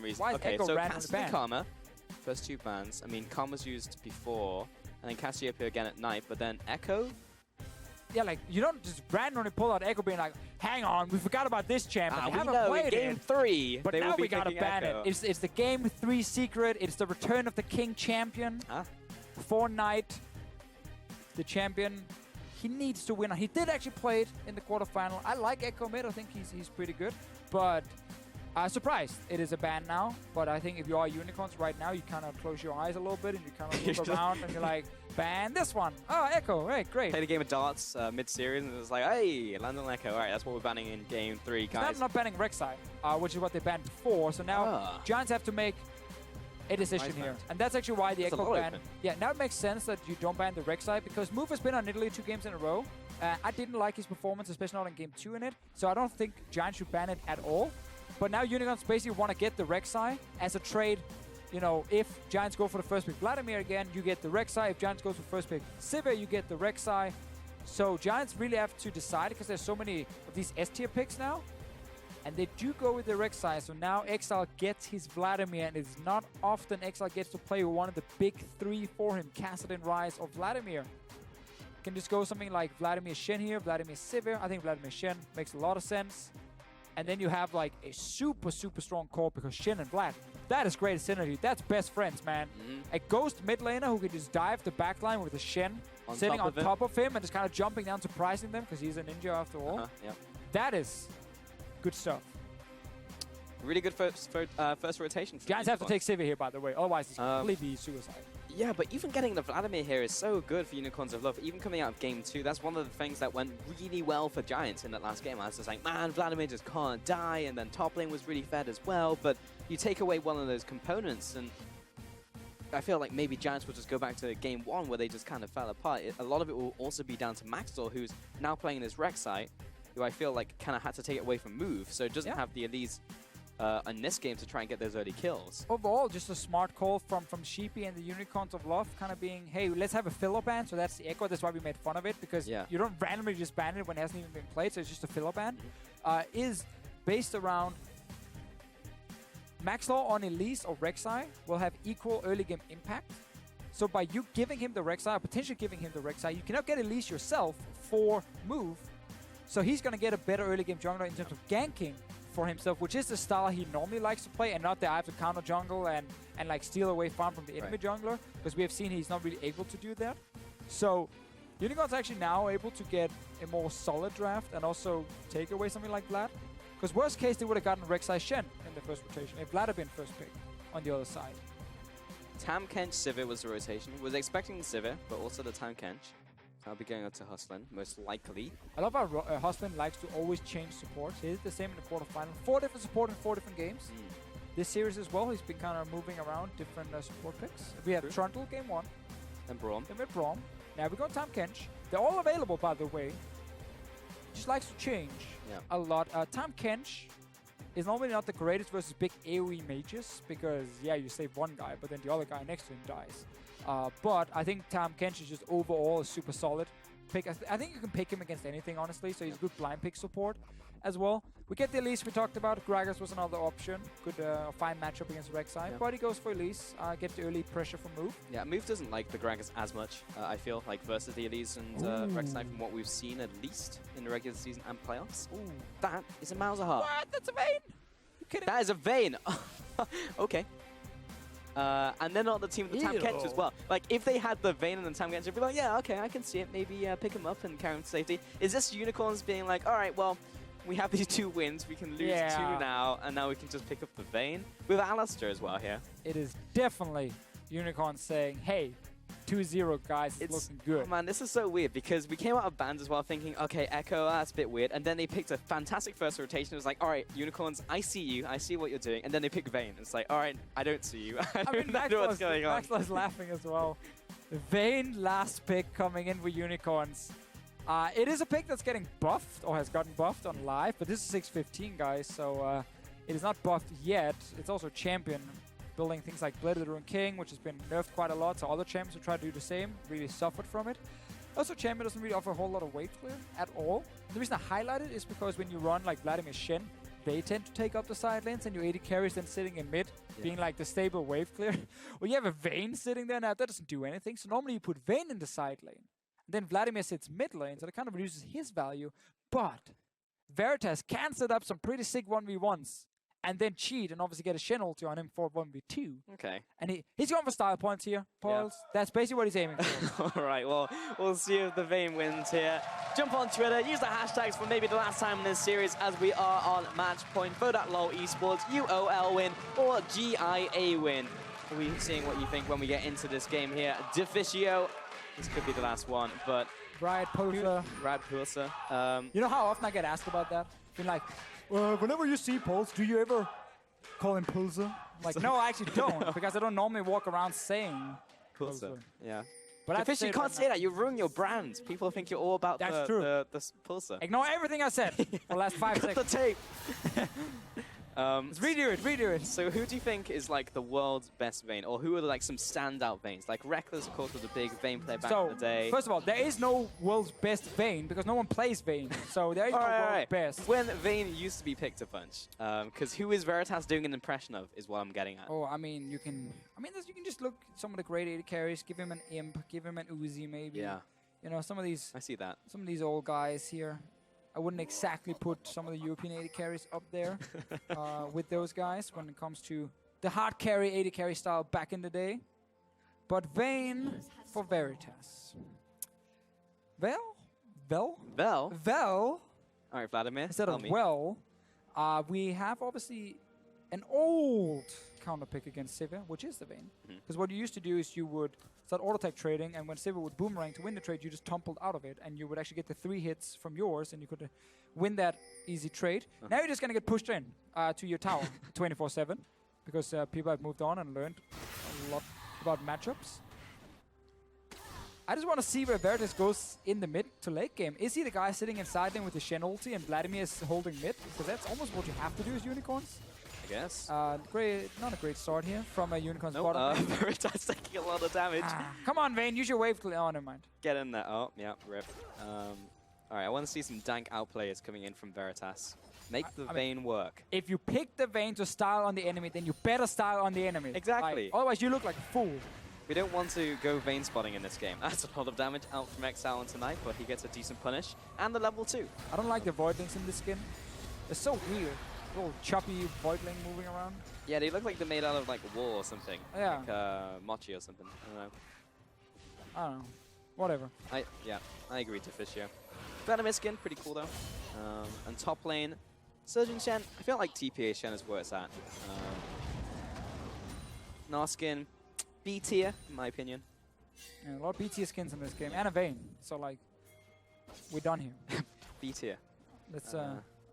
reason. Why is Okay, Echo so randomly Cassidy banned? Karma, first 2 bans. I mean, Karma's used before, and then Cassiopeia again at night, but then Echo? Yeah, like, you don't just randomly pull out Echo being like, hang on, we forgot about this champion. We haven't know played in Game it. 3, But they now will be we gotta picking ban Echo. it. It's the Game 3 secret. It's the return of the King champion. For Knight, the champion. He needs to win. He did actually play it in the quarterfinal. I like Echo mid. I think he's pretty good. But surprised it is a ban now. But I think if you are Unicorns right now, you kind of close your eyes a little bit and you kind of look around and you're like, ban this one. Oh, Echo. Right, great. Played a game of darts mid-series and it was like, hey, land on Echo. All right, that's what we're banning in Game 3, guys. Not banning Rek'Sai, which is what they banned before. So now Giants have to make a decision here. And that's actually why the Echo ban. Yeah, now it makes sense that you don't ban the Rek'Sai because Move has been on Italy 2 games in a row. I didn't like his performance, especially not in Game 2 in it. So I don't think Giants should ban it at all. But now Unicorns basically want to get the Rek'Sai as a trade. You know, if Giants go for the first pick Vladimir again, you get the Rek'Sai. If Giants goes for first pick Sivir, you get the Rek'Sai. So Giants really have to decide because there's so many of these S-tier picks now. And they do go with the Rek'Sai, so now Exileh gets his Vladimir, and it's not often Exileh gets to play with one of the big 3 for him, Kassadin, Ryze, or Vladimir. Can just go something like Vladimir Shen here, Vladimir Sivir. I think Vladimir Shen makes a lot of sense. And then you have like a super, super strong core because Shen and Vlad, that is great synergy. That's best friends, man. A ghost mid laner who can just dive the backline with a Shen, sitting on top of him and just kind of jumping down, surprising them because he's a ninja after all. That is good stuff. Really good first rotation. Giants have to take Sivir here, by the way. Otherwise, it's completely suicide. Yeah, but even getting the Vladimir here is so good for Unicorns of Love. Even coming out of Game 2, that's one of the things that went really well for Giants in that last game. I was just like, man, Vladimir just can't die, and then top lane was really fed as well. But you take away one of those components, and I feel like maybe Giants will just go back to Game 1 where they just kind of fell apart. A lot of it will also be down to Maxlore, who's now playing this Rek'Sai, who I feel like kind of had to take it away from Move, so it doesn't have the Elise in this game to try and get those early kills. Overall, just a smart call from Sheepy and the Unicorns of Love, kind of being, hey, let's have a filler ban, so that's the Echo. That's why we made fun of it, because you don't randomly just ban it when it hasn't even been played, so it's just a filler ban. Is based around Maxlore on Elise or Rek'Sai will have equal early game impact. So by you giving him the Rek'Sai, or potentially giving him the Rek'Sai, you cannot get Elise yourself for Move. So he's going to get a better early game jungler in terms of ganking for himself, which is the style he normally likes to play, and not that I have to counter jungle and like steal away farm from the enemy jungler, because we have seen he's not really able to do that. So Unicorn's actually now able to get a more solid draft and also take away something like Vlad. Because worst case, they would have gotten Rek'Sai Shen in the first rotation if Vlad had been first pick on the other side. Tam Kench Sivir was the rotation. Was expecting the Sivir, but also the Tam Kench. I'll be going up to Hustlin, most likely. I love how Hustlin likes to always change supports. He did the same in the quarterfinal. 4 different support in 4 different games. This series as well, he's been kind of moving around different support picks. We had Trundle game 1. Then Braum. Then we had Braum. Now we got Tam Kench. They're all available, by the way. Just likes to change a lot. Tam Kench is normally not the greatest versus big AoE mages because, yeah, you save one guy, but then the other guy next to him dies. But I think Tam Kench is just overall a super solid pick. I think you can pick him against anything, honestly, so he's good blind pick support as well. We get the Elise we talked about. Gragas was another option. Good fine matchup against Rek'Sai. But he goes for Elise. Get the early pressure from Move. Yeah, Move doesn't like the Gragas as much, I feel, like versus the Elise and Rek'Sai from what we've seen, at least in the regular season and playoffs. Ooh. That is a Malzahar. What? That's a Vayne? You kidding? That is a Vayne. Okay. And they're not the team with the Tam Kench as well. Like, if they had the Vayne and the Tam Kench, I'd be like, yeah, okay, I can see it. Maybe pick him up and carry him to safety. Is this Unicorns being like, all right, well, we have these 2 wins. We can lose 2 now, and now we can just pick up the Vayne. With Alistair as well here. It is definitely Unicorns saying, hey, 2-0, guys, it's looking good. Oh man, this is so weird because we came out of bans as well thinking, okay, Echo, that's a bit weird. And then they picked a fantastic first rotation. It was like, all right, Unicorns, I see you. I see what you're doing. And then they pick Vayne. It's like, all right, I don't see you. I mean, know what's going on. Maxlore's laughing as well. Vayne last pick coming in with Unicorns. It is a pick that's getting buffed, or has gotten buffed on live, but this is 615, guys, so it is not buffed yet. It's also champion, building things like Blade of the Ruined King, which has been nerfed quite a lot, so other champions who try to do the same really suffered from it. Also, champion doesn't really offer a whole lot of weight clear at all. The reason I highlight it is because when you run like Vladimir Shen, they tend to take up the side lanes, and your AD carries then sitting in mid, being like the stable wave clear. Well, you have a Vayne sitting there now. That doesn't do anything. So normally you put Vayne in the side lane. Then Vladimir sits mid lane, so that kind of reduces his value. But Veritas can set up some pretty sick 1v1s and then cheat and obviously get a Shen ulti on him for 1v2. Okay. And he's going for style points here, Pauls. Yeah. That's basically what he's aiming for. All right, well, we'll see if the Vayne wins here. Jump on Twitter, use the hashtags for maybe the last time in this series as we are on match point. Vote at LOL Esports, UOL win or GIA win. We'll be seeing what you think when we get into this game here. Deficio, this could be the last one, but... Brad Pulsar. You know how often I get asked about that? Been like, whenever you see Pulse, do you ever call him Pulsar? I'm like, no, I actually don't, because I don't normally walk around saying Pulsar. Yeah. But Fish, you can't say that. You ruin your brand. People think you're all about the Pulsar. Ignore everything I said for the last 5 seconds. The tape. Let's redo it. So who do you think is like the world's best Vayne? Or who are like some standout Vaynes? Like Reckless, of course, was a big Vayne player back in the day. First of all, there is no world's best Vayne because no one plays Vayne. So there is no world's best. When Vayne used to be picked a bunch. Because who is Veritas doing an impression of is what I'm getting at. Oh, I mean, you can just look at some of the great AD carries, give him an Imp, give him an Uzi maybe. Yeah. You know, some of these... I see that. Some of these old guys here. I wouldn't exactly put some of the European AD carries up there with those guys when it comes to the hard carry, AD carry style back in the day. But Vayne for Veritas. Vel? All right, Vladimir. Instead of we have obviously an old counter pick against Sivir, which is the Vayne. Because what you used to do is you would start auto-attack trading, and when Sivir would boomerang to win the trade, you just tumbled out of it, and you would actually get the 3 hits from yours, and you could win that easy trade. Now you're just going to get pushed in to your tower 24/7, because people have moved on and learned a lot about matchups. I just want to see where Veritas goes in the mid to late game. Is he the guy sitting inside lane with the Shen ulti, and Vladimir is holding mid? Because that's almost what you have to do as Unicorns. Yes. Not a great start here from a Unicorn's bottom. Veritas taking a lot of damage. Come on, Vayne, use your wave. Oh, never mind. Get in there. Oh, yeah, rip. All right, I want to see some dank outplayers coming in from Veritas. Make the Vayne work. If you pick the Vayne to style on the enemy, then you better style on the enemy. Exactly. Like, otherwise, you look like a fool. We don't want to go Vayne spotting in this game. That's a lot of damage out from Exileh tonight, but he gets a decent punish. And the level 2. I don't like the Voidlings in this skin. They're so weird. Little choppy Voidling moving around. Yeah, they look like they're made out of like wool or something. Yeah. Like mochi or something. I don't know. Whatever. I agree to Fish here. Vladimir skin, pretty cool though. And top lane, Surgeon Shen. I feel like TPA Shen is where it's at. Gnar skin, B tier, in my opinion. Yeah, a lot of B tier skins in this game, and a Vayne. So like, we're done here. B tier. Let's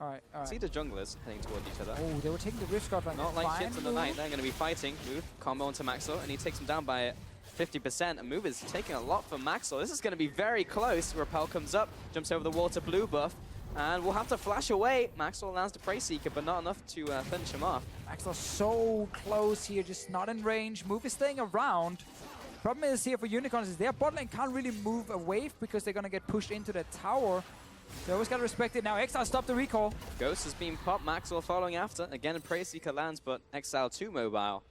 all right. See the junglers heading towards each other. Oh, they were taking the risk shot like not like shit in the night. They're going to be fighting. Move, combo onto Maxlore, and he takes him down by 50%. And Move is taking a lot from Maxlore. This is going to be very close. Repel comes up, jumps over the water, blue buff, and we'll have to flash away. Maxlore lands the Prey Seeker, but not enough to finish him off. Maxlore so close here, just not in range. Move is staying around. Problem is here for Unicorns is their bot lane can't really move a wave because they're going to get pushed into the tower. They always got to respect it. Now Exileh stopped the recall. Ghost has been popped. Maxwell following after. Again, a Prey Seeker lands, but Exileh too mobile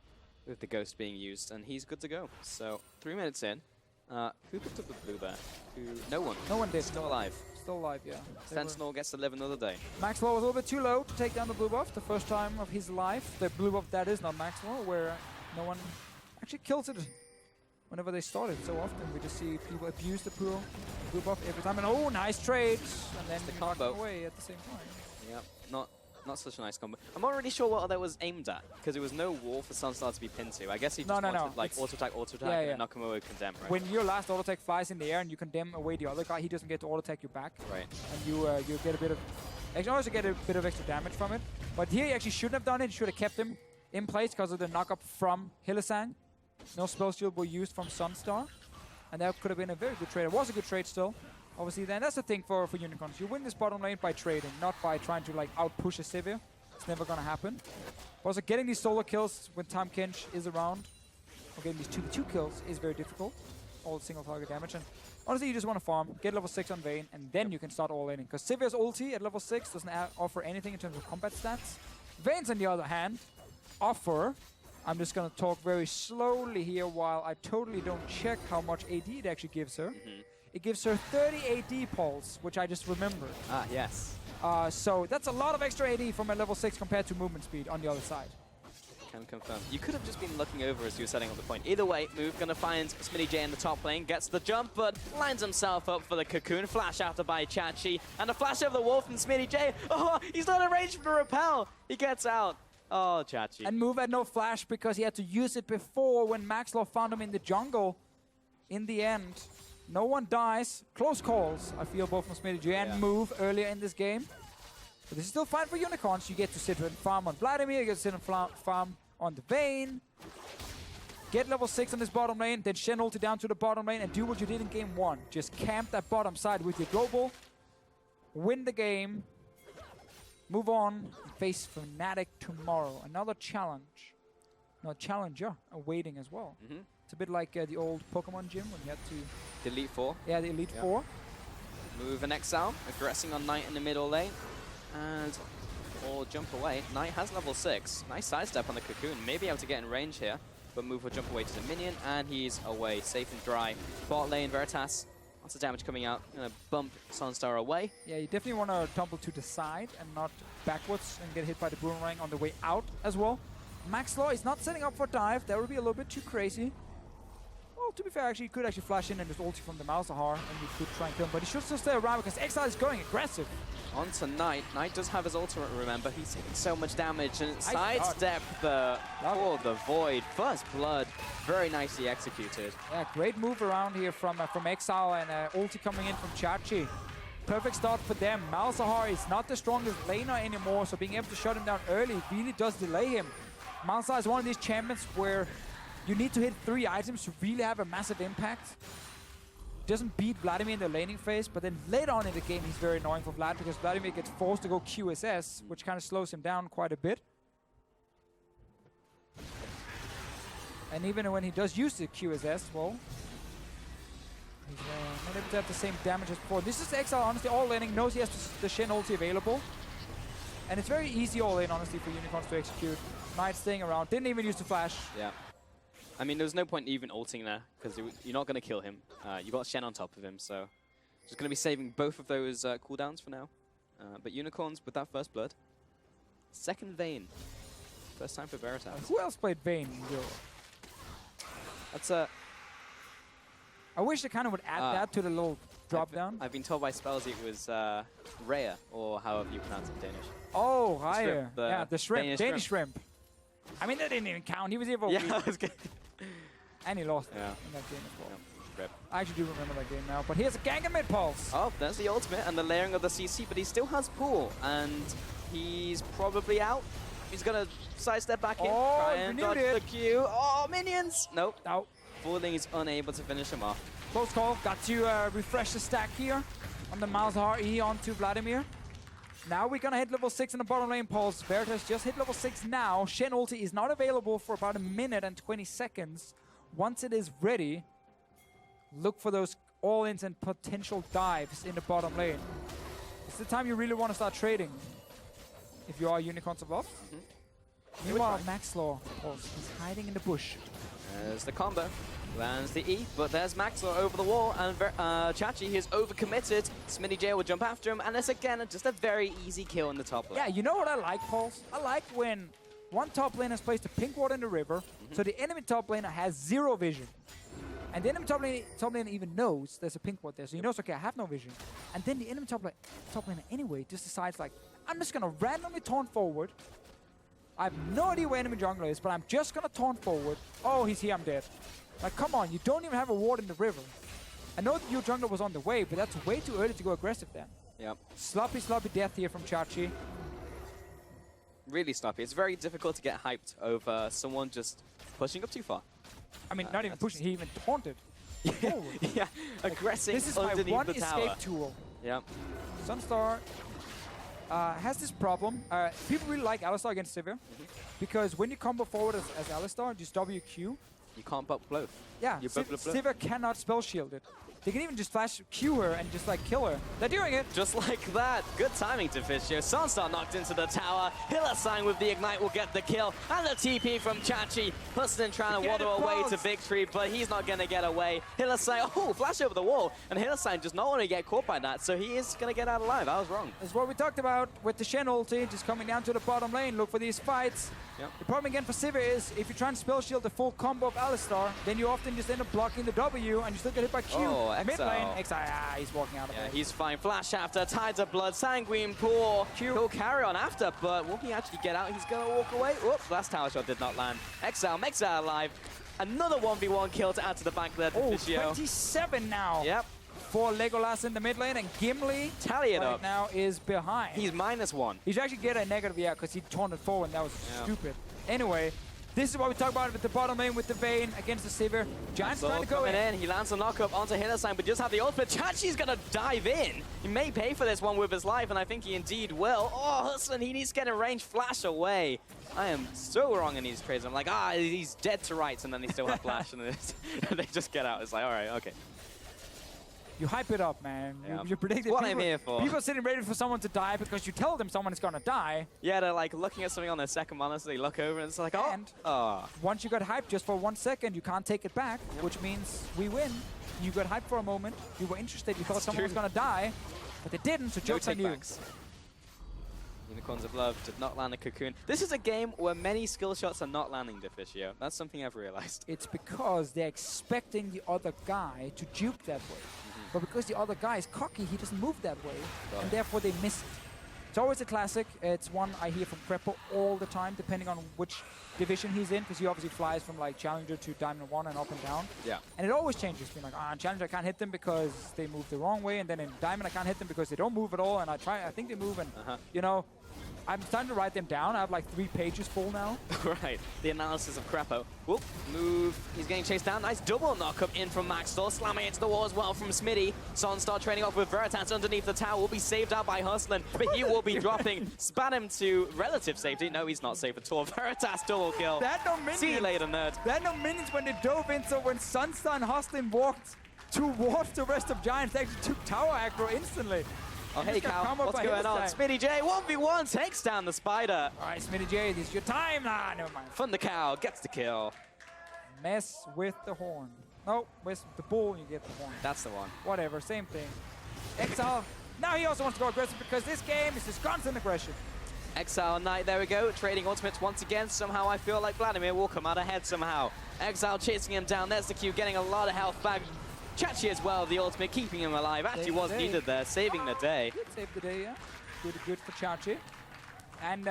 with the Ghost being used, and he's good to go. So 3 minutes in. Who picked up the blue there? No one. No one did. Still alive. Still alive, yeah. Sentinel gets to live another day. Maxlore was a little bit too low to take down the blue buff. The first time of his life. The blue buff that is not Maxlore, where no one actually kills it. Whenever they start it, so often we just see people abuse the blue buff every time. And oh, nice trade! And then the combo away at the same time. Yeah, not such a nice combo. I'm not really sure what that was aimed at, because there was no wall for SONSTAR to be pinned to. I guess he just wanted like auto attack, and knock him away with condemn, right? When your last auto attack flies in the air and you condemn away the other guy, he doesn't get to auto attack you back. Right. And you get a bit of, actually also get a bit of extra damage from it. But here he actually shouldn't have done it. He should have kept him in place because of the knock-up from Hylissang. No spell shield were used from SONSTAR, and that could have been a very good trade. It was a good trade still, obviously. Then that's the thing for Unicorns. You win this bottom lane by trading, not by trying to like out-push a Sivir. It's never gonna happen. Also, getting these solo kills when Tahm Kench is around, or getting these 2v2 kills is very difficult. All single target damage, and Honestly, you just want to farm, get level 6 on Vayne, and then you can start all-inning. Because Sivir's ulti at level 6 doesn't offer anything in terms of combat stats. Vayne's, on the other hand, offer... I'm just going to talk very slowly here while I totally don't check how much AD it actually gives her. It gives her 30 AD pulse, which I just remembered. Ah, yes. So that's a lot of extra AD from a level 6 compared to movement speed on the other side. Can confirm. You could have just been looking over as you were setting up the point. Either way, Move gonna find Smittyj in the top lane, gets the jump, but lines himself up for the cocoon. Flash after by Chachi, and a flash over the wall from Smittyj. Oh, he's not arranged for the repel. He gets out. Oh, Chachi. And Move had no flash because he had to use it before when Maxlore found him in the jungle. In the end, no one dies. Close calls, I feel, both from Smittyj and Move earlier in this game. But this is still fine for Unicorns. You get to sit and farm on Vladimir, you get to sit and farm on the Vayne. Get level 6 on this bottom lane, then Shen ulti down to the bottom lane and do what you did in game 1. Just camp that bottom side with your global. Win the game. Move on and face Fnatic tomorrow. Another challenge. No, challenger awaiting as well. It's a bit like the old Pokemon gym when you had to... The Elite Four. Yeah, the Elite Four. Move and Exile, aggressing on Knight in the middle lane. And... or jump away. Knight has level 6. Nice sidestep on the cocoon. Maybe able to get in range here. But Move will jump away to the minion. And he's away. Safe and dry. Bot lane, Veritas. Lots of damage coming out. Gonna bump SONSTAR away. Yeah, you definitely want to tumble to the side and not backwards and get hit by the boomerang on the way out as well. Maxlore is not setting up for dive. That would be a little bit too crazy. Well, to be fair, actually, you could actually flash in and just ulti from the Malzahar, and you could try and kill him. But he should still stay around because Exileh is going aggressive. On to Knight. Knight does have his ultimate, remember. He's taking so much damage and sidestep the Void. First blood. Very nicely executed. Yeah, great move around here from Exileh and ulti coming in from Chachi. Perfect start for them. Malzahar is not the strongest laner anymore, so being able to shut him down early really does delay him. Malzahar is one of these champions where you need to hit 3 items to really have a massive impact. Doesn't beat Vladimir in the laning phase, but then later on in the game he's very annoying for Vlad because Vladimir gets forced to go QSS, which kind of slows him down quite a bit. And even when he does use the QSS, well, he's not able to have the same damage as before. This is Exileh, honestly, all laning, knows he has the Shen ulti available. And it's very easy all in, honestly, for Unicorns to execute. Knight staying around, didn't even use the flash. Yeah. I mean, there was no point even ulting there, because you're not going to kill him. You got Shen on top of him, so just going to be saving both of those cooldowns for now. But Unicorns with that first blood. Second Vayne. First time for Veritas. Who else played Vayne in Europe? That's a... I wish they kind of would add that to the little drop down. I've been told by Spells it was Rhea, or however you pronounce it in Danish. Oh, Rhea. Yeah, the shrimp. Danish shrimp. I mean, that didn't even count. He was here for a week. I was And he lost in that game as well. I actually do remember that game now. But here's a gank and mid pulse. Oh, there's the ultimate and the layering of the CC, but he still has pool. And he's probably out. He's going to sidestep back in. Try and dodge the Q. Oh, minions! Nope. Out. Falling is unable to finish him off. Close call. Got to refresh the stack here on the Malzahar E onto Vladimir. Now we're gonna hit level 6 in the bottom lane pulse. Veritas just hit level 6 now. Shen ulti is not available for about 1 minute and 20 seconds. Once it is ready, look for those all-ins and potential dives in the bottom lane. It's the time you really want to start trading if you are Unicorns of Love. Meanwhile, Maxlore, he's hiding in the bush. There's the combo. Lands the E, but there's Maxlore over the wall, and Chachi is overcommitted. Smittyj will jump after him, and it's again just a very easy kill in the top lane. Yeah, you know what I like, Pulse? I like when one top laner has placed a pink ward in the river, so the enemy top laner has 0 vision. And the enemy top laner even knows there's a pink ward there, so he knows, okay, I have no vision. And then the enemy top laner anyway just decides, like, I'm just gonna randomly taunt forward. I have no idea where enemy jungler is, but I'm just gonna taunt forward. Oh, he's here, I'm dead. Like, come on, you don't even have a ward in the river. I know that your jungler was on the way, but that's way too early to go aggressive then. Yep. Sloppy death here from Chachi. Really sloppy. It's very difficult to get hyped over someone just pushing up too far. I mean, not even pushing, he even taunted. Yeah, aggressive this is my one escape tool. Yep. SONSTAR has this problem. People really like Alistar against Sivir, because when you combo forward as Alistar, just WQ, you can't bump both. Yeah, Sivir cannot spell shield it. They can even just flash Q her and just like kill her. They're doing it. Just like that. Good timing to Fisher. SONSTAR knocked into the tower. Hylissang with the ignite will get the kill. And the TP from Chachi. Hustlin trying to waddle away to victory, but he's not going to get away. Hylissang, oh, flash over the wall. And Hylissang does not want to get caught by that, so he is going to get out alive. I was wrong. That's what we talked about with the Shen ulti, just coming down to the bottom lane. Look for these fights. Yep. The problem again for Sivir is if you try and spell shield the full combo of Alistar, then you often just end up blocking the W and you still get hit by Q. Oh, Mid lane, he's walking out of it. He's fine. Flash after, Tides of Blood, Sanguine Pour. He'll carry on after, but will he actually get out? He's going to walk away. Whoops, last tower shot did not land. Exileh makes that alive. Another 1v1 kill to add to the bank there. Oh, 27 now. Yep. For Legolas in the mid lane, and Gimli Tally it right up. now is behind. He's -1. He should actually get a negative, yeah, because he taunted forward, and that was stupid. Anyway, this is what we talk about with the bottom lane with the Vayne against the Sivir. Giants trying to go in. He lands a knock-up onto Hylissang, but just have the ultimate. Chachi's going to dive in. He may pay for this one with his life, and I think he indeed will. Oh, Hustlin, he needs to get a range flash away. I am so wrong in these trades. I'm like, he's dead to rights, and then they still have flash, and they just get out. It's like, all right, okay. You hype it up, man. Yeah. You predict it. What I'm here for. People are sitting ready for someone to die because you tell them someone is going to die. Yeah, they're like looking at something on their second mana, so they look over and it's like, once you got hyped just for 1 second, you can't take it back, which means we win. You got hyped for a moment. You were interested. You thought someone was going to die, but they didn't, so joke's on you. Unicorns of Love did not land a cocoon. This is a game where many skill shots are not landing, Deficio. That's something I've realized. It's because they're expecting the other guy to juke that way. But because the other guy is cocky, he doesn't move that way, and therefore they miss it. It's always a classic. It's one I hear from Prepper all the time, depending on which division he's in, because he obviously flies from like Challenger to Diamond 1 and up and down. Yeah. And it always changes. Being like, in Challenger I can't hit them because they move the wrong way, and then in Diamond I can't hit them because they don't move at all, and I think they move, and you know, I'm starting to write them down. I have like 3 pages full now. Right, the analysis of Creppo. Whoop, move. He's getting chased down. Nice double knock-up in from Maxlore. Slamming into the wall as well from Smittyj. SONSTAR trading off with Veritas underneath the tower. Will be saved out by Hustlin, but he will be dropping. Span him to relative safety. No, he's not safe at all. Veritas double kill. They had no minions. See you later, nerd. They had no minions when they dove in, so when SONSTAR and Hustlin walked towards the rest of Giants, they actually took tower aggro instantly. Oh, hey, Cal, what's going on? Smittyj, 1v1, takes down the spider. All right, Smittyj, this is your time. Never mind. Thunder Cow gets the kill. Mess with the horn. No, with the bull, you get the horn. That's the one. Whatever, same thing. Exileh, now he also wants to go aggressive because this game is just constant aggression. Exileh Knight, there we go, trading ultimates once again. Somehow I feel like Vladimir will come out ahead somehow. Exileh chasing him down, there's the Q, getting a lot of health back. Chachi as well, the ultimate, keeping him alive. Actually was needed there, saving the day. Save the day, yeah. Good for Chachi. And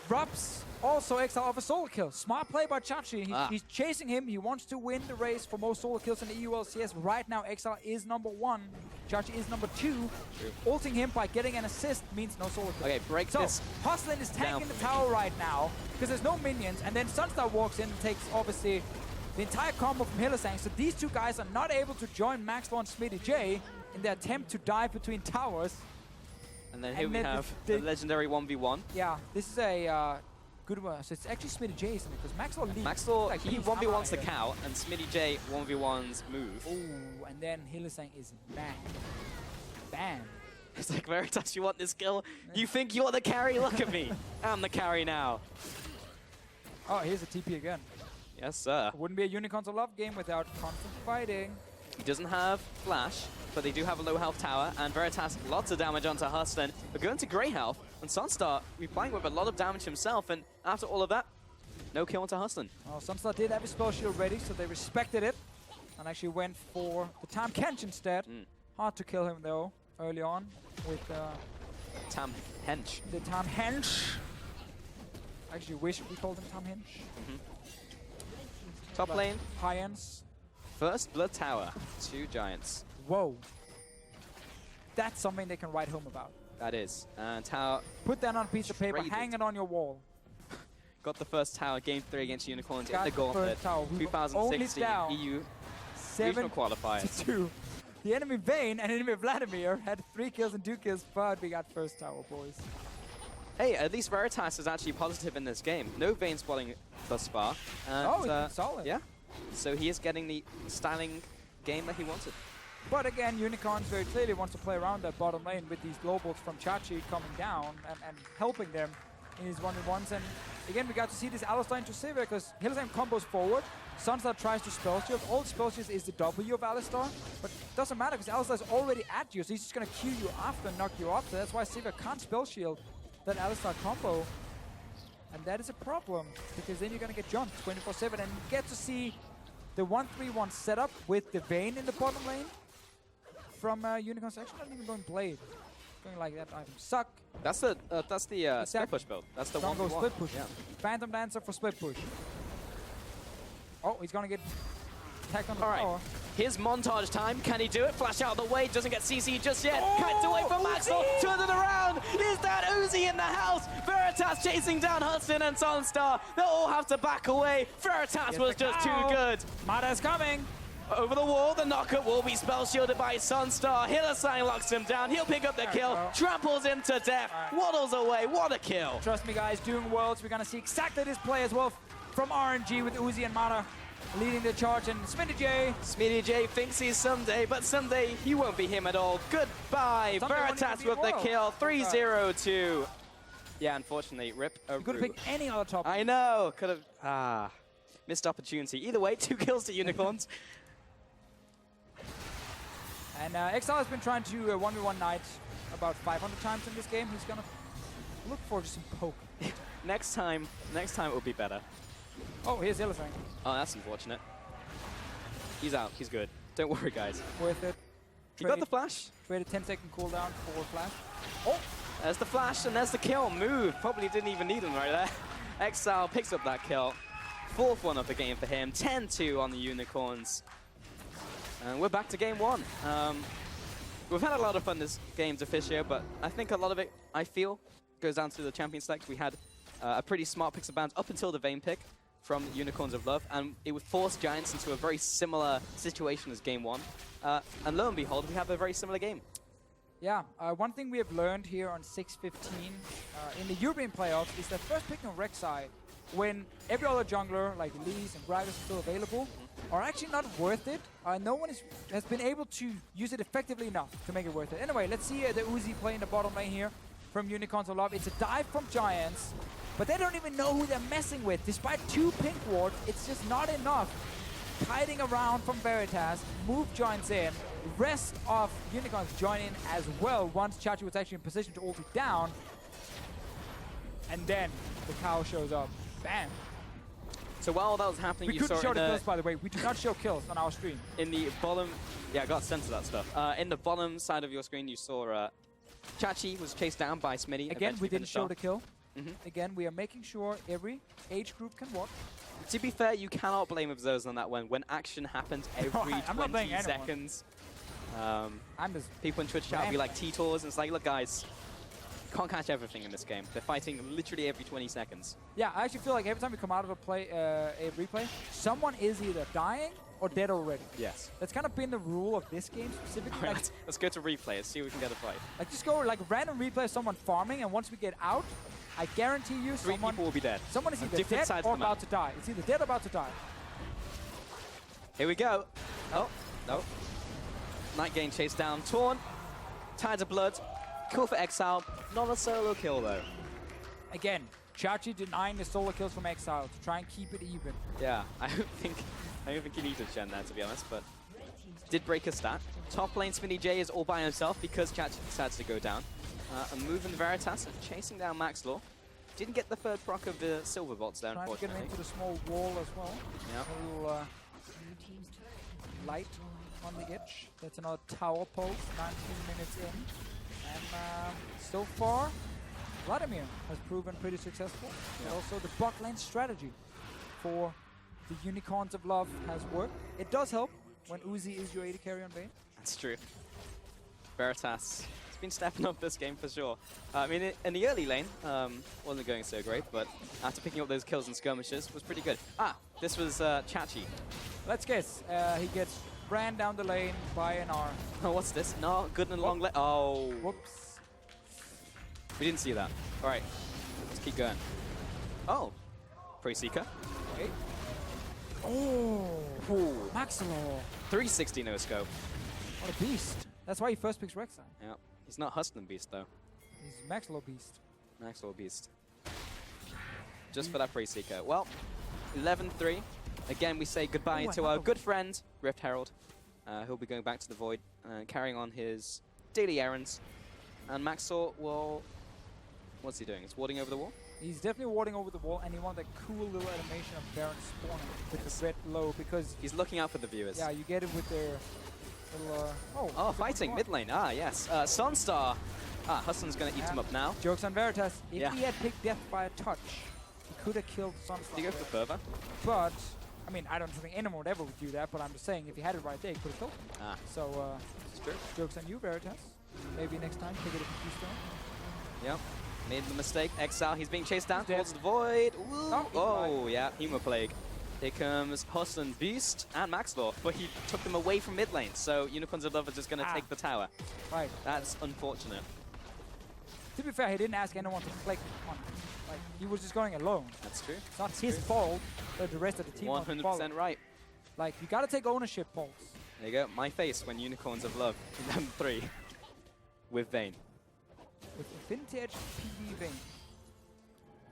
drops also Exileh off a solo kill. Smart play by Chachi. He's chasing him. He wants to win the race for most solo kills in the UOL. Right now, Exileh is #1. Chachi is #2. True. Ulting him by getting an assist means no solo kill. Okay, break this. Hustlin is tanking the tower right now because there's no minions. And then SONSTAR walks in and takes, obviously, the entire combo from Hylissang. So these two guys are not able to join Maxlore and Smittyj in their attempt to dive between towers. And then here we have the legendary 1v1. Yeah, this is a good one. So it's actually Smittyj, isn't it? Because Maxlore leads. Maxlore, like, he 1v1s the cow, and Smittyj 1v1s move. Oh, and then Hylissang is mad. Bam. It's like, Veritas, you want this kill? You think you're the carry? Look at me. I'm the carry now. Oh, here's a TP again. Yes, sir. It wouldn't be a Unicorns of Love game without constant fighting. He doesn't have flash, but they do have a low health tower, and Veritas lots of damage onto Hustlin. But going to grey health, and SONSTAR replying with a lot of damage himself, and after all of that, no kill onto Hustlin. Oh, SONSTAR did have his spell shield ready, so they respected it, and actually went for the Tam Kench instead. Hard to kill him though, early on, with Tam Hench. The Tam Hench. I actually wish we called him Tam Hench. Top lane. High ends. First blood tower. 2 giants. Whoa. That's something they can write home about. That is. And tower. Put that on a piece of paper. Hang it on your wall. Got the first tower. Game 3 against Unicorns in the gauntlet. 2016 EU regional qualifiers. 7-2. The enemy Vayne and enemy Vladimir had 3 kills and 2 kills, but we got first tower, boys. Hey, at least Veritas is actually positive in this game. No Vayne spotting thus far. And, he's been solid. Yeah. So he is getting the styling game that he wanted. But again, Unicorns very clearly wants to play around that bottom lane with these globals from Chachi coming down and helping them in his 1v1s. And again, we got to see this Alistar into Sivir because Hylissang combos forward. SONSTAR tries to spell shield. All the spell shield is the W of Alistar, but it doesn't matter because Alistar is already at you, so he's just going to Q you after and knock you up. So that's why Sivir can't spell shield that Alistar combo. And that is a problem because then you're going to get jumped 24/7 and you get to see the 1-3-1 setup with the Vayne in the bottom lane from Unicorns. Actually not even going Blade. Going like that item. Suck. That's the split push build. That's the one. Split push. Yeah. Phantom Dancer for split push. Oh, he's gonna get attacked on the tower. Right. Here's montage time. Can he do it? Flash out of the way. Doesn't get CC just yet. Kites away from Maxlore. Turns it around. Is that Uzi in the house? Veritas chasing down Hustlin and SONSTAR. They'll all have to back away. Veritas was just too good. Mada's coming. Over the wall, the knockup will be spell shielded by SONSTAR. Hylissang locks him down. He'll pick up the kill. Tramples him to death. Waddles away. What a kill. Trust me, guys. Doing Worlds, we're gonna see exactly this play as well from RNG with Uzi and Mada leading the charge. And Smittyj thinks he's someday, but someday he won't be him at all. Goodbye. Veritas with the kill. 3-0-2. Yeah, unfortunately, rip. You could have picked any other top. I know. Could have. Missed opportunity. Either way, 2 kills to Unicorns. And Exileh has been trying to 1v1 Knight about 500 times in this game. He's gonna look for just some poke. Next time it will be better. Oh, here's Hylissang. Oh, that's unfortunate. He's out. He's good. Don't worry, guys. Worth it. You got the flash. Trade a 10-second cooldown for flash. Oh! There's the flash and there's the kill. Move. Probably didn't even need him right there. Exileh picks up that kill. 4th one of the game for him. 10-2 on the Unicorns. And we're back to game 1. We've had a lot of fun this game to fish here, but I think a lot of it, I feel, goes down to the champion select. We had a pretty smart picks and bans up until the Vayne pick from Unicorns of Love, and it would force Giants into a very similar situation as game 1. And lo and behold, we have a very similar game. Yeah, one thing we have learned here on 6-15 in the European playoffs is that first picking on Rek'Sai, when every other jungler like Elise and Gragas is still available, are actually not worth it. No one has been able to use it effectively enough to make it worth it. Anyway, let's see the Uzi play in the bottom lane here from Unicorns of Love. It's a dive from Giants, but they don't even know who they're messing with. Despite 2 pink wards, it's just not enough. Kiting around from Veritas, move Giants in. Rest of Unicorns join in as well once Chachi was actually in position to ult it down. And then the cow shows up. Bam. So while that was happening, we couldn't show the kills, by the way. We do not show kills on our stream. In the bottom, yeah, I got to censor that stuff. In the bottom side of your screen, you saw Chachi was chased down by Smittyj. Again, we didn't show the kill. Again, we are making sure every age group can watch. To be fair, you cannot blame Observers on that one. When action happens every 20 seconds, people in Twitch chat will be like T-Tours, and it's like, look, guys, can't catch everything in this game. They're fighting literally every 20 seconds. Yeah, I actually feel like every time we come out of a replay, someone is either dying or dead already. Yes. That's kind of been the rule of this game specifically. Right, let's go to replay. Let's see if we can get a fight. Like, just go like random replay of someone farming, and once we get out, I guarantee you 3 people will be dead. Someone is either dead or about to die. It's either dead or about to die. Here we go. Oh, no. Night Game chased down. Torn. Tides of Blood. Kill for Exileh. Not a solo kill, though. Again, Chachi denying the solo kills from Exileh to try and keep it even. Yeah, I don't think he needed Gen there, to be honest, but did break a stat. Top lane Smittyj is all by himself because Chachi decides to go down. And moving the Veritas and chasing down Maxlore. Didn't get the 3rd proc of the silver bots there, unfortunately. Trying to get him into the small wall as well. Yep. A little light on the edge. That's another tower post, 19 minutes in. And so far, Vladimir has proven pretty successful. Yep. And also the bot lane strategy for the Unicorns of Love has worked. It does help when Uzi is your AD carry on Vayne. That's true. Veritas has been stepping up this game for sure. I mean, in the early lane, wasn't going so great, but after picking up those kills and skirmishes, was pretty good. This was Chachi. Let's guess. He gets ran down the lane by an R. Oh, what's this? No, good and long lane. Oh. Whoops. We didn't see that. All right, let's keep going. Oh, Pre-Seeker. Okay. Oh, Maxlore. 360 no scope. What a beast. That's why he first picks Rek'Sai. Yeah, he's not Hustlin Beast though. He's Maxlore beast. Maxlore Beast. Just for that free seeker. Well, 11-3. Again, we say goodbye to our good friend, Rift Herald. He'll be going back to the Void, carrying on his daily errands. And Maxlore will... What's he doing? He's warding over the wall? He's definitely warding over the wall, and he wanted that cool little animation of Baron spawning with the red low, because... He's looking out for the viewers. Yeah, you get it with their little... oh, fighting mid lane. Ah, yes. SONSTAR. Ah, Hustlin's going to eat him up now. Joke's on Veritas. If he had picked death by a touch, he could have killed SONSTAR. Did he go for further? But, I mean, I don't think anyone would ever do that, but I'm just saying, if he had it right there, he could have killed him. Ah. So, it's true. Joke's on you, Veritas. Maybe next time, take it a few stone. Yep. Made the mistake. Exileh, he's being chased down towards the Void. Oh, yeah, Hemo Plague. Here comes Hustlin Beast and Maxlore, but he took them away from mid lane, so Unicorns of Love are just going to take the tower. Right. That's unfortunate. To be fair, he didn't ask anyone to click on him. Like, he was just going alone. That's true. It's not his fault that the rest of the team 100% right. Like, you gotta take ownership, Pulse. There you go. My face when Unicorns of Love. 11-3. With Vayne. With Infinity Edge PV Vayne.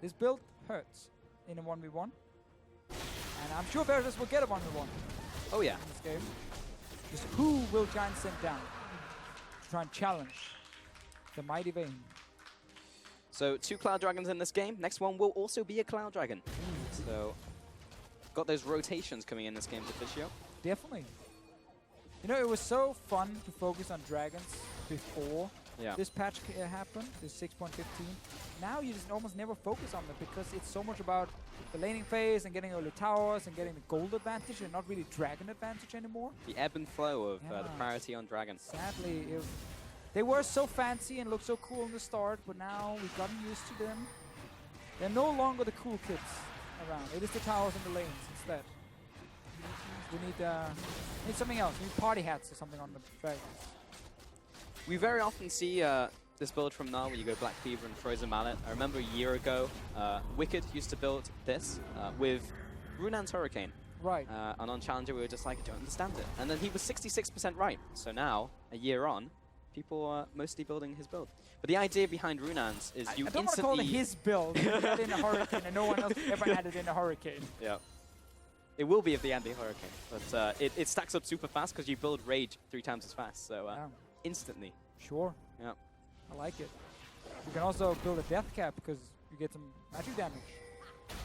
This build hurts in a 1v1. And I'm sure Veritas will get a 1v1. Oh yeah. In this game. Just who will Giants send down to try and challenge the mighty Vayne? So 2 Cloud Dragons in this game. Next one will also be a Cloud Dragon. So got those rotations coming in this game to Fisio. Definitely. You know, it was so fun to focus on dragons before this patch happened, this 6.15. Now you just almost never focus on them because it's so much about the laning phase and getting early towers and getting the gold advantage and not really dragon advantage anymore. The ebb and flow of the priority on dragons. Sadly, they were so fancy and looked so cool in the start, but now we've gotten used to them. They're no longer the cool kids around. It is the towers and the lanes instead. We need something else. We need party hats or something on the dragons. We very often see this build from Null where you go Black Fever and Frozen Mallet. I remember a year ago, Wicked used to build this with Runan's Hurricane. Right. And on Challenger, we were just like, I don't understand it. And then he was 66% right. So now, a year on, people are mostly building his build. But the idea behind Runan's is you instantly... I don't want to call it his build. He had it in a Hurricane, and no one else ever had it in a Hurricane. Yeah. It will be if the anti-Hurricane. But it stacks up super fast because you build Rage 3 times as fast. So instantly. Sure. Yeah. I like it. You can also build a death cap because you get some magic damage.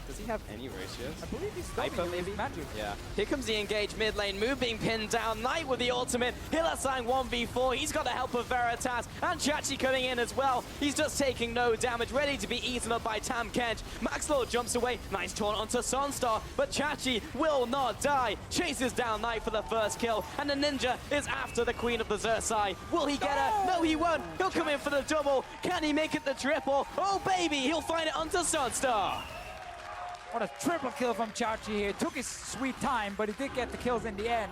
Does he have any ratios? I believe he's Hyper, maybe? magic. Yeah. Here comes the engage mid lane. Move being pinned down. Knight with the ultimate. Hylissang 1v4. He's got the help of Veritas. And Chachi coming in as well. He's just taking no damage. Ready to be eaten up by Tam Kench. Maxlore jumps away. Nice taunt onto SONSTAR. But Chachi will not die. Chases down Knight for the first kill. And the Ninja is after the Queen of the Xerxai. Will he get her? No, he won't. He'll come in for the double. Can he make it the triple? Oh, baby. He'll find it onto SONSTAR. What a triple kill from Chachi here. Took his sweet time, but he did get the kills in the end.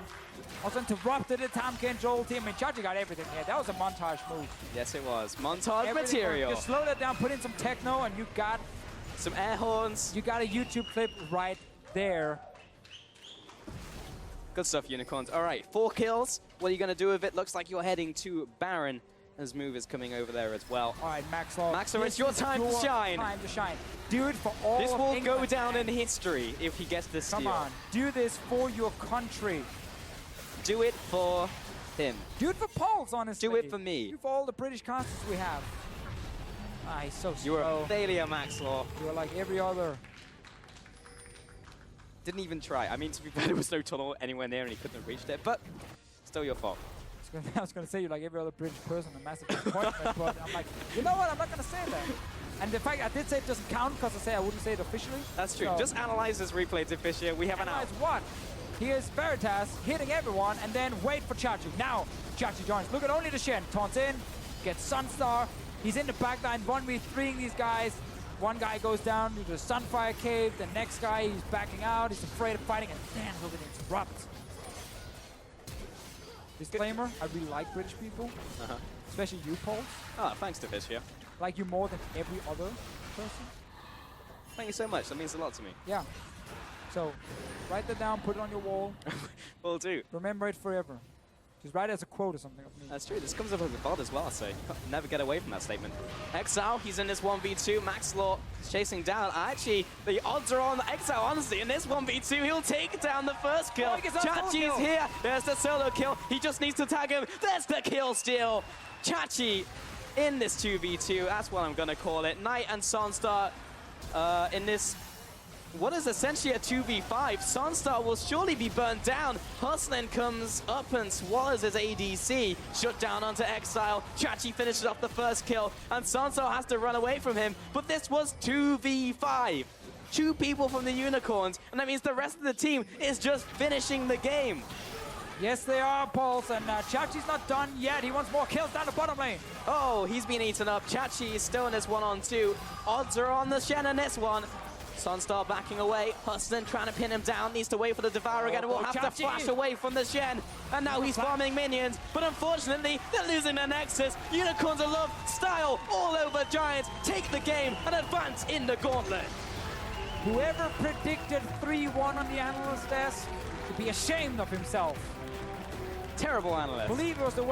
Also interrupted the Tam Kench ulti. I mean, Chachi got everything here. That was a montage move. Yes, it was. Montage material. Just slow that down, put in some techno, and you got... some air horns. You got a YouTube clip right there. Good stuff, Unicorns. All right, 4 kills. What are you going to do with it? Looks like you're heading to Baron. His move is coming over there as well. All right, Maxlore. Maxlore, it's your time to shine. Time to shine. Do it for all this of will England, go down in history if he gets this steal. Come on, do this for your country. Do it for him. Do it for Pulse, honestly. Do it for me. Do it for all the British casters we have. Ah, he's so slow. You are a failure, Maxlore. You are like every other. Didn't even try. I mean, to be fair, there was no tunnel anywhere near and he couldn't have reached it, but still your fault. I was going to say you're like every other British person, a massive disappointment, but I'm like, you know what, I'm not going to say that. And the fact I did say it doesn't count because I say I wouldn't say it officially. That's true. So just analyze this replay to Fisher. We have an out. What? Here's Veritas hitting everyone and then wait for Chachi. Now, Chachi joins. Look at only the Shen. Taunts in, gets SONSTAR. He's in the backline 1v3ing these guys. One guy goes down to the Sunfire Cave. The next guy, he's backing out. He's afraid of fighting, and then he'll get interrupt. Disclaimer, I really like British people, especially you, Paul. Ah, thanks to Fish, yeah. Like you more than every other person. Thank you so much, that means a lot to me. Yeah. So, Write that down, put it on your wall. Will do. Remember it forever. Just write it as a quote or something. That's true. This comes up as a VOD as well, so you can't never get away from that statement. Exile, he's in this 1v2. Maxlore chasing down. Actually, the odds are on Exile, honestly. In this 1v2, he'll take down the first kill. Oh, Chachi's here. There's the solo kill. He just needs to tag him. There's the kill steal. Chachi in this 2v2. That's what I'm going to call it. Knight and SONSTAR in this... what is essentially a 2v5. SONSTAR will surely be burnt down. Hustlin comes up and swallows his ADC. Shut down onto Exile. Chachi finishes off the first kill, and SONSTAR has to run away from him. But this was 2v5. 2 people from the Unicorns, and that means the rest of the team is just finishing the game. Yes, they are, Pulse, and Chachi's not done yet. He wants more kills down the bottom lane. Oh, he's been eaten up. Chachi is still in this 1-on-2. Odds are on the Shen in this one. SONSTAR backing away. Hustlin trying to pin him down. Needs to wait for the Devour again. Will have to flash away from the Shen. And now he's farming minions. But unfortunately, they're losing their Nexus. Unicorns of Love style all over Giants. Take the game and advance in the gauntlet. Whoever predicted 3-1 on the analyst desk should be ashamed of himself. Terrible analyst. I believe it was the